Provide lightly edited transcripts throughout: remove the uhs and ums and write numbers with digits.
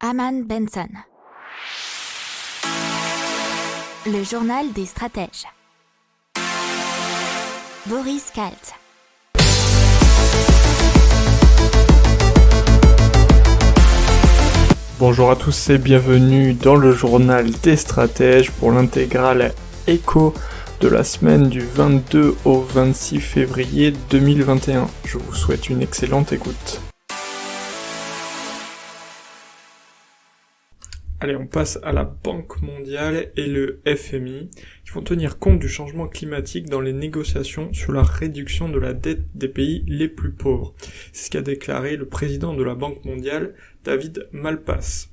Aman Benson. Le journal des stratèges. Boris Kalt. Bonjour à tous et bienvenue dans le journal des stratèges pour l'intégrale écho de la semaine du 22 au 26 février 2021. Je vous souhaite une excellente écoute. Allez, on passe à la Banque mondiale et le FMI, qui vont tenir compte du changement climatique dans les négociations sur la réduction de la dette des pays les plus pauvres. C'est ce qu'a déclaré le président de la Banque mondiale, David Malpass.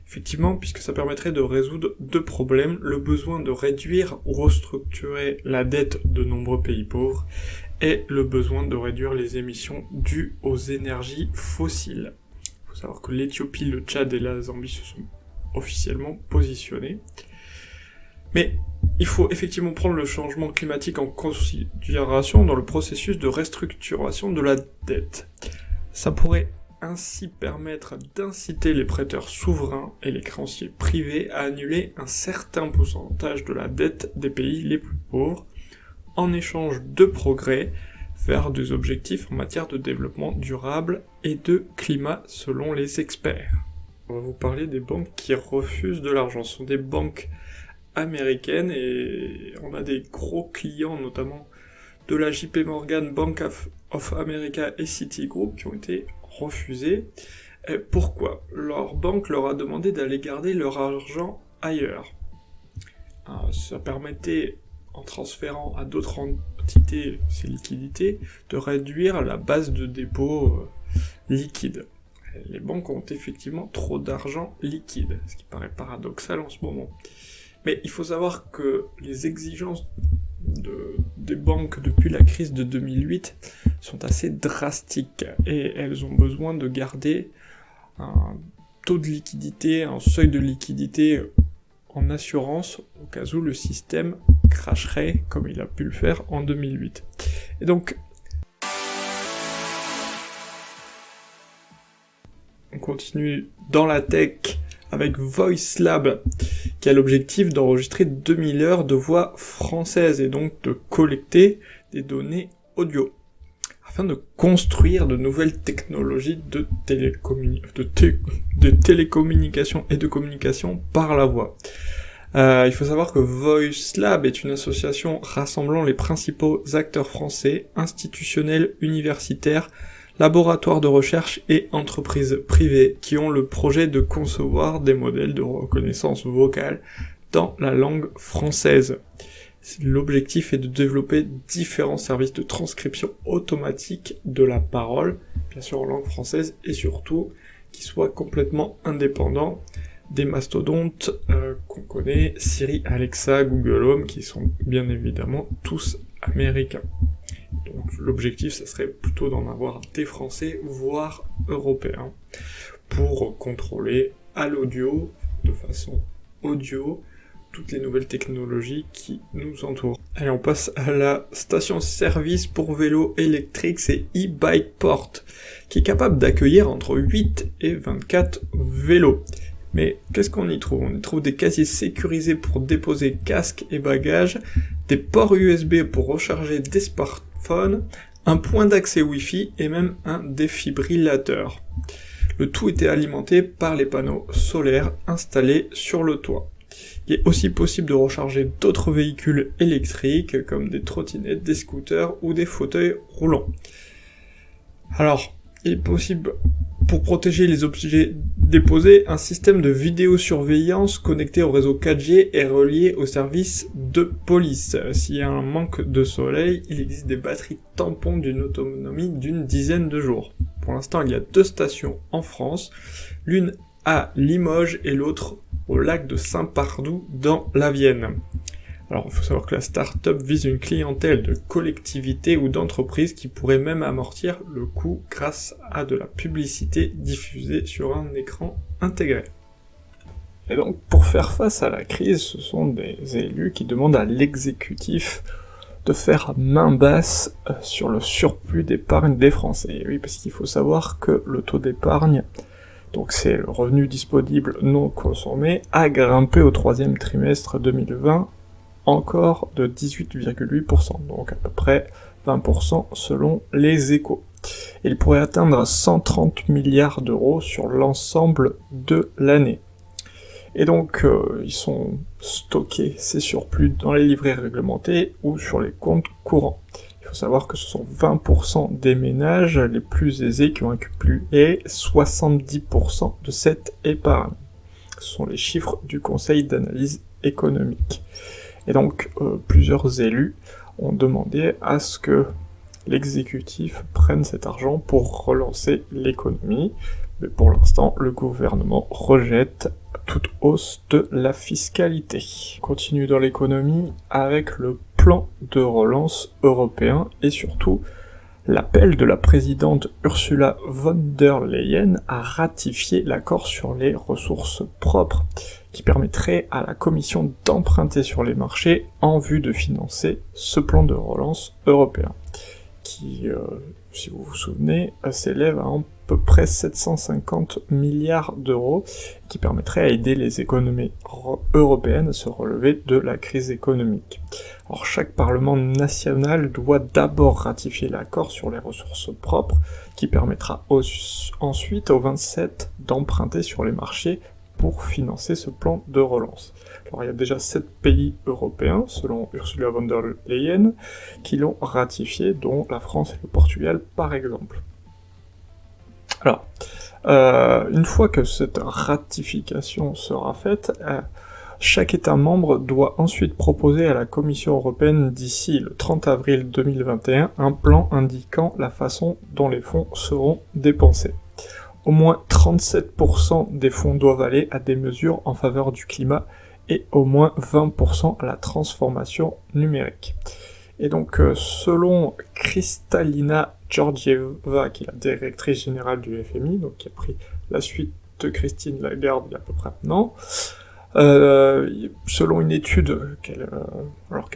Effectivement, puisque ça permettrait de résoudre deux problèmes, le besoin de réduire ou restructurer la dette de nombreux pays pauvres, et le besoin de réduire les émissions dues aux énergies fossiles. Il faut savoir que l'Éthiopie, le Tchad et la Zambie se sont officiellement positionné. Mais il faut effectivement prendre le changement climatique en considération dans le processus de restructuration de la dette. Ça pourrait ainsi permettre d'inciter les prêteurs souverains et les créanciers privés à annuler un certain pourcentage de la dette des pays les plus pauvres en échange de progrès vers des objectifs en matière de développement durable et de climat selon les experts. On va vous parler des banques qui refusent de l'argent. Ce sont des banques américaines et on a des gros clients, notamment de la JP Morgan, Bank of America et Citigroup qui ont été refusés. Pourquoi ? Leur banque leur a demandé d'aller garder leur argent ailleurs. Ça permettait, en transférant à d'autres entités ces liquidités, de réduire la base de dépôt liquide. Les banques ont effectivement trop d'argent liquide, ce qui paraît paradoxal en ce moment. Mais il faut savoir que les exigences des banques depuis la crise de 2008 sont assez drastiques et elles ont besoin de garder un taux de liquidité, un seuil de liquidité en assurance au cas où le système crasherait comme il a pu le faire en 2008. Et donc, on continue dans la tech avec VoiceLab, qui a l'objectif d'enregistrer 2000 heures de voix françaises et donc de collecter des données audio, afin de construire de nouvelles technologies de télécommunication et de communication par la voix. Il faut savoir que VoiceLab est une association rassemblant les principaux acteurs français, institutionnels, universitaires, laboratoires de recherche et entreprises privées qui ont le projet de concevoir des modèles de reconnaissance vocale dans la langue française. L'objectif est de développer différents services de transcription automatique de la parole, bien sûr en langue française, et surtout qui soient complètement indépendants des mastodontes qu'on connaît, Siri, Alexa, Google Home, qui sont bien évidemment tous américains. Donc l'objectif, ça serait plutôt d'en avoir des Français, voire Européens, pour contrôler à l'audio, de façon audio, toutes les nouvelles technologies qui nous entourent. Allez, on passe à la station-service pour vélos électriques, c'est e-Bikeport, qui est capable d'accueillir entre 8 et 24 vélos. Mais qu'est-ce qu'on y trouve ? On y trouve des casiers sécurisés pour déposer casques et bagages, des ports USB pour recharger des smartphones, un point d'accès Wi-Fi et même un défibrillateur. Le tout était alimenté par les panneaux solaires installés sur le toit. Il est aussi possible de recharger d'autres véhicules électriques comme des trottinettes, des scooters ou des fauteuils roulants. Alors, il est possible, pour protéger les objets déposés, un système de vidéosurveillance connecté au réseau 4G est relié au service de police. S'il y a un manque de soleil, il existe des batteries tampons d'une autonomie d'une dizaine de jours. Pour l'instant, il y a 2 stations en France, l'une à Limoges et l'autre au lac de Saint-Pardoux dans la Vienne. Alors, il faut savoir que la start-up vise une clientèle de collectivités ou d'entreprises qui pourrait même amortir le coût grâce à de la publicité diffusée sur un écran intégré. Et donc, pour faire face à la crise, ce sont des élus qui demandent à l'exécutif de faire main basse sur le surplus d'épargne des Français. Et oui, parce qu'il faut savoir que le taux d'épargne donc c'est le revenu disponible non consommé, a grimpé au troisième trimestre 2020 encore de 18,8%, donc à peu près 20% selon les Échos. Il pourrait atteindre 130 milliards d'euros sur l'ensemble de l'année. Et donc, ils sont stockés, ces surplus, dans les livrets réglementés ou sur les comptes courants. Il faut savoir que ce sont 20% des ménages les plus aisés qui ont accumulé 70% de cette épargne. Ce sont les chiffres du Conseil d'analyse économique. Et donc, plusieurs élus ont demandé à ce que l'exécutif prenne cet argent pour relancer l'économie. Mais pour l'instant, le gouvernement rejette toute hausse de la fiscalité. On continue dans l'économie avec le plan de relance européen et surtout l'appel de la présidente Ursula von der Leyen à ratifier l'accord sur les ressources propres qui permettrait à la Commission d'emprunter sur les marchés en vue de financer ce plan de relance européen qui, si vous vous souvenez, s'élève à peu près 750 milliards d'euros, qui permettrait à aider les économies européennes à se relever de la crise économique. Alors chaque parlement national doit d'abord ratifier l'accord sur les ressources propres, qui permettra ensuite aux 27 d'emprunter sur les marchés pour financer ce plan de relance. Alors il y a déjà 7 pays européens, selon Ursula von der Leyen, qui l'ont ratifié, dont la France et le Portugal par exemple. Alors, une fois que cette ratification sera faite, chaque État membre doit ensuite proposer à la Commission européenne d'ici le 30 avril 2021 un plan indiquant la façon dont les fonds seront dépensés. Au moins 37% des fonds doivent aller à des mesures en faveur du climat et au moins 20% à la transformation numérique. Et donc, selon Kristalina Georgieva, qui est la directrice générale du FMI, donc qui a pris la suite de Christine Lagarde il y a à peu près un an, selon une étude qu'elle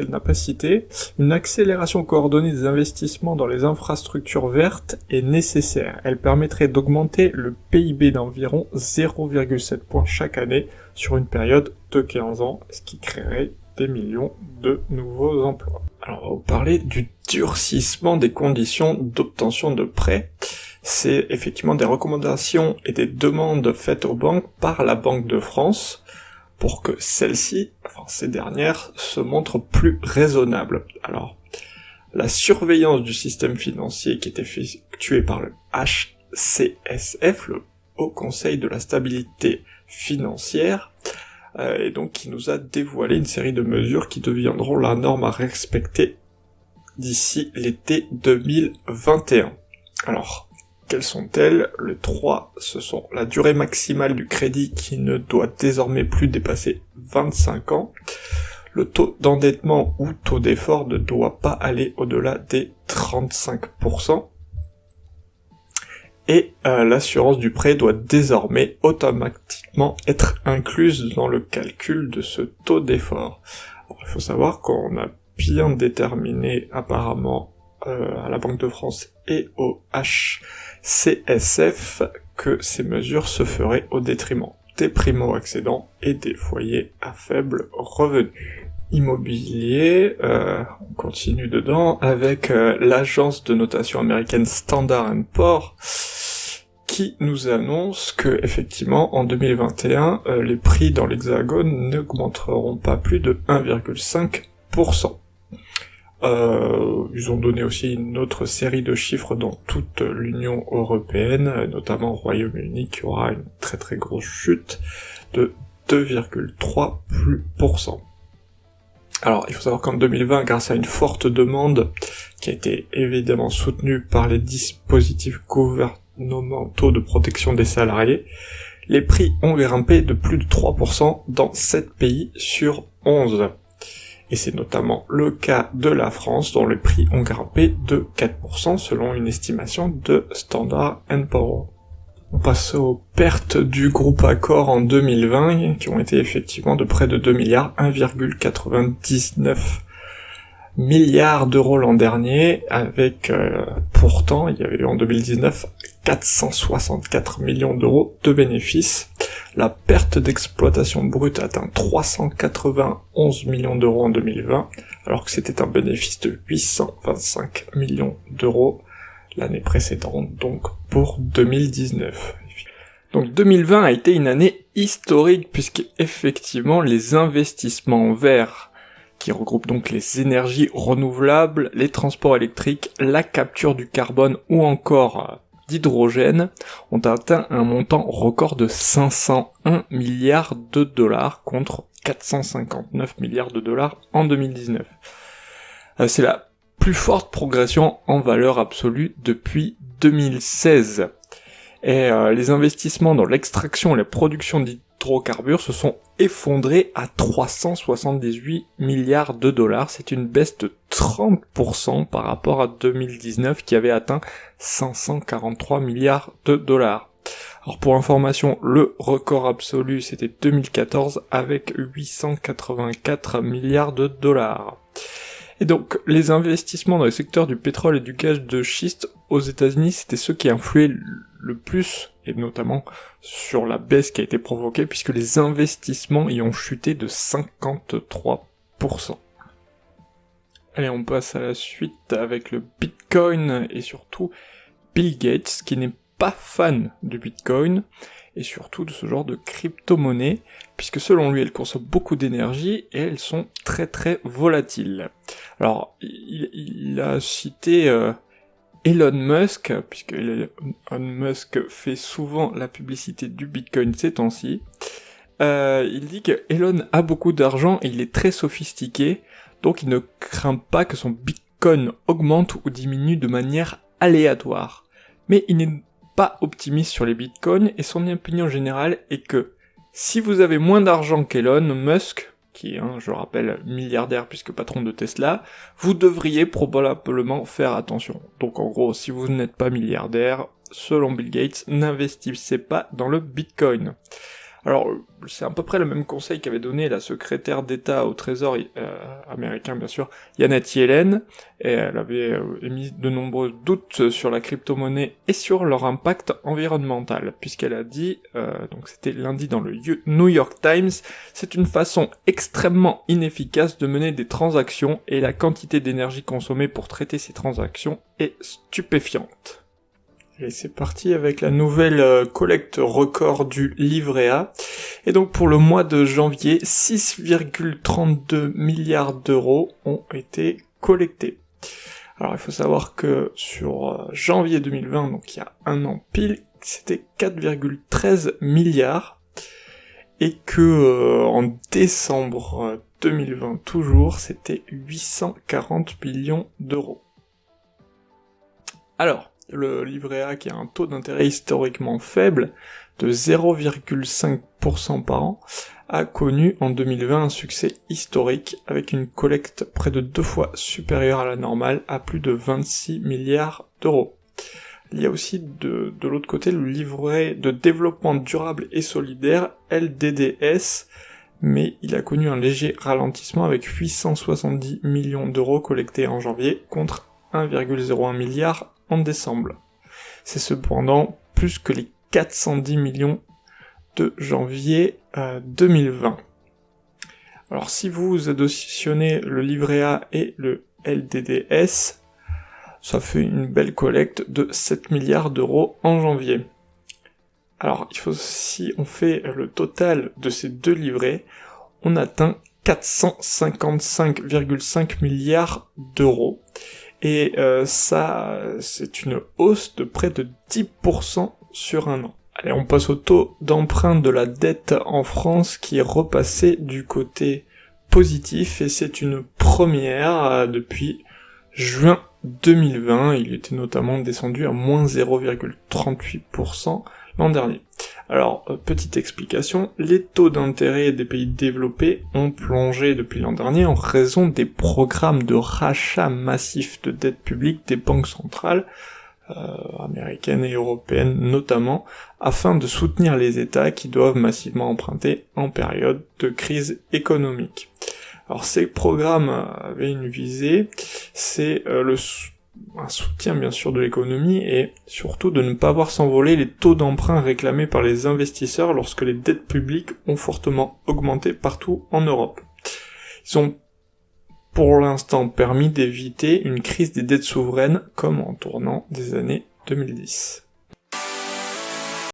n'a pas citée, une accélération coordonnée des investissements dans les infrastructures vertes est nécessaire. Elle permettrait d'augmenter le PIB d'environ 0,7 points chaque année sur une période de 15 ans, ce qui créerait des millions de nouveaux emplois. Alors on va vous parler du durcissement des conditions d'obtention de prêts. C'est effectivement des recommandations et des demandes faites aux banques par la Banque de France pour que celles-ci, ces dernières, se montrent plus raisonnables. Alors, la surveillance du système financier qui est effectuée par le HCSF, le Haut Conseil de la Stabilité Financière, et donc qui nous a dévoilé une série de mesures qui deviendront la norme à respecter d'ici l'été 2021. Alors, quelles sont-elles? Les 3, ce sont la durée maximale du crédit qui ne doit désormais plus dépasser 25 ans, le taux d'endettement ou taux d'effort ne doit pas aller au-delà des 35%, et l'assurance du prêt doit désormais automatiquement être incluse dans le calcul de ce taux d'effort. Alors, il faut savoir qu'on a bien déterminé apparemment à la Banque de France et au HCSF que ces mesures se feraient au détriment des primo-accédants et des foyers à faible revenu. Immobilier, on continue dedans avec l'agence de notation américaine Standard & Poor's qui nous annonce que effectivement en 2021 les prix dans l'Hexagone n'augmenteront pas plus de 1,5%. Ils ont donné aussi une autre série de chiffres dans toute l'Union européenne, notamment au Royaume-Uni, qui aura une très très grosse chute de 2,3%. Alors, il faut savoir qu'en 2020, grâce à une forte demande, qui a été évidemment soutenue par les dispositifs gouvernementaux de protection des salariés, les prix ont grimpé de plus de 3% dans 7 pays sur 11. Et c'est notamment le cas de la France, dont les prix ont grimpé de 4% selon une estimation de Standard & Poor's. On passe aux pertes du groupe Accor en 2020, qui ont été effectivement de près de 2 milliards, 1,99 milliards d'euros l'an dernier, avec pourtant, il y avait eu en 2019 464 millions d'euros de bénéfices. La perte d'exploitation brute atteint 391 millions d'euros en 2020, alors que c'était un bénéfice de 825 millions d'euros l'année précédente, donc pour 2019. Donc 2020 a été une année historique, puisque effectivement les investissements verts, qui regroupent donc les énergies renouvelables, les transports électriques, la capture du carbone ou encore d'hydrogène, ont atteint un montant record de 501 milliards de dollars contre 459 milliards de dollars en 2019. C'est la plus forte progression en valeur absolue depuis 2016. Et les investissements dans l'extraction et la production d'hydrocarbures se sont effondrés à 378 milliards de dollars. C'est une baisse de 30% par rapport à 2019 qui avait atteint 543 milliards de dollars. Alors pour information, le record absolu c'était 2014 avec 884 milliards de dollars. Et donc, les investissements dans les secteurs du pétrole et du gaz de schiste aux États-Unis, c'était ceux qui influaient le plus, et notamment sur la baisse qui a été provoquée, puisque les investissements y ont chuté de 53%. Allez, on passe à la suite avec le Bitcoin, et surtout Bill Gates, qui n'est pas fan du Bitcoin, et surtout de ce genre de crypto-monnaie, puisque selon lui, elles consomment beaucoup d'énergie et elles sont très très volatiles. Alors, il a cité Elon Musk, puisque Elon Musk fait souvent la publicité du Bitcoin ces temps-ci. Il dit que Elon a beaucoup d'argent et il est très sophistiqué, donc il ne craint pas que son Bitcoin augmente ou diminue de manière aléatoire. Mais il n'est pas optimiste sur les bitcoins, et son opinion générale est que si vous avez moins d'argent qu'Elon Musk, qui est, je rappelle, milliardaire puisque patron de Tesla, vous devriez probablement faire attention. Donc en gros, si vous n'êtes pas milliardaire, selon Bill Gates, n'investissez pas dans le bitcoin. Alors, c'est à peu près le même conseil qu'avait donné la secrétaire d'État au Trésor américain, bien sûr, Janet Yellen, et elle avait émis de nombreux doutes sur la crypto-monnaie et sur leur impact environnemental, puisqu'elle a dit, donc c'était lundi dans le New York Times, c'est une façon extrêmement inefficace de mener des transactions et la quantité d'énergie consommée pour traiter ces transactions est stupéfiante. Et c'est parti avec la nouvelle collecte record du livret A. Et donc pour le mois de janvier, 6,32 milliards d'euros ont été collectés. Alors il faut savoir que sur janvier 2020, donc il y a un an pile, c'était 4,13 milliards. Et que en décembre 2020 toujours, c'était 840 millions d'euros. Alors, le livret A qui a un taux d'intérêt historiquement faible de 0,5% par an a connu en 2020 un succès historique avec une collecte près de 2 fois supérieure à la normale à plus de 26 milliards d'euros. Il y a aussi de l'autre côté le livret de développement durable et solidaire LDDS, mais il a connu un léger ralentissement avec 870 millions d'euros collectés en janvier contre 1,01 milliard en décembre. C'est cependant plus que les 410 millions de janvier 2020. Alors si vous additionnez le livret A et le LDDS, ça fait une belle collecte de 7 milliards d'euros en janvier. Alors si on fait le total de ces deux livrets, on atteint 455,5 milliards d'euros. Et ça, c'est une hausse de près de 10% sur un an. Allez, on passe au taux d'emprunt de la dette en France qui est repassé du côté positif, et c'est une première depuis juin 2020. Il était notamment descendu à moins 0,38% l'an dernier. Alors, petite explication, les taux d'intérêt des pays développés ont plongé depuis l'an dernier en raison des programmes de rachat massif de dette publique des banques centrales, américaines et européennes notamment, afin de soutenir les États qui doivent massivement emprunter en période de crise économique. Alors ces programmes avaient une visée, c'est un soutien bien sûr de l'économie et surtout de ne pas voir s'envoler les taux d'emprunt réclamés par les investisseurs lorsque les dettes publiques ont fortement augmenté partout en Europe. Ils ont pour l'instant permis d'éviter une crise des dettes souveraines comme en tournant des années 2010.